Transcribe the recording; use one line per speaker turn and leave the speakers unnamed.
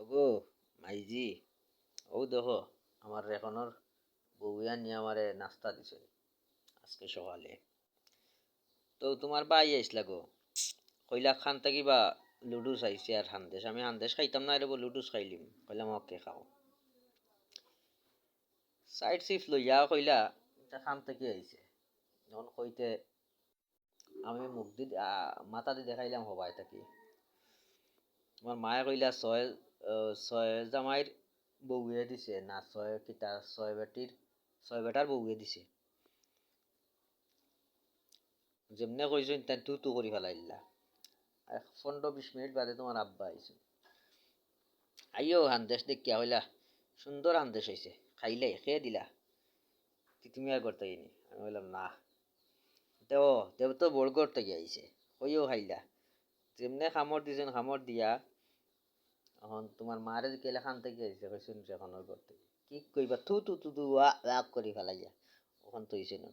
ওগো মাইজি, ও দেখো আমার এখনোর বউয়া নিয়ে আমারে নাস্তা দিছে আজকে সকালে। তো তোমার ভাই আইসলা গো, কইলা খান থাকিবা লুডুস আইছে আর হান্দেশ, আমি হান্দেশ খাইতাম না, এরকম লুডুস খাইলিম, কইলাম ওকে খাও। সাইড সিফ লইয়া কইলা এটা খান থেকে আইছে, যখন কইতে আমি মুখ দি মাথা দি দেখাইলাম হবাই থাকি। তোমার মায়ে কইলা ছয় ছয় জামাইর বউয়ে দিছে না, ছয় কিতা ছয় বেটার বউয়ে দিছে। যেমনে কইছেন তাই তু তু করি ফেলাইলা। 15-20 মিনিট বাদে তোমার আব্বা আইছে, আইও হান্দেশ দেখিয়া হইলা সুন্দর হান্দেশ হয়েছে, খাইলে খেয়ে দিলা, তুমি আর করতে গিনি। আমি বললাম না, দেও দেব তো বড় করতে গিয়ে আইছে, কইও খাইলা। যেমনে খামর দিছেন, খামর দিয়া এখন তোমার মারে কেলে খান থেকে আইছে কইছেন এখনো করতে কি কইবা, থু থু থু থু ওয়া করি ফেলাইয়া ওখান তো হইছে না।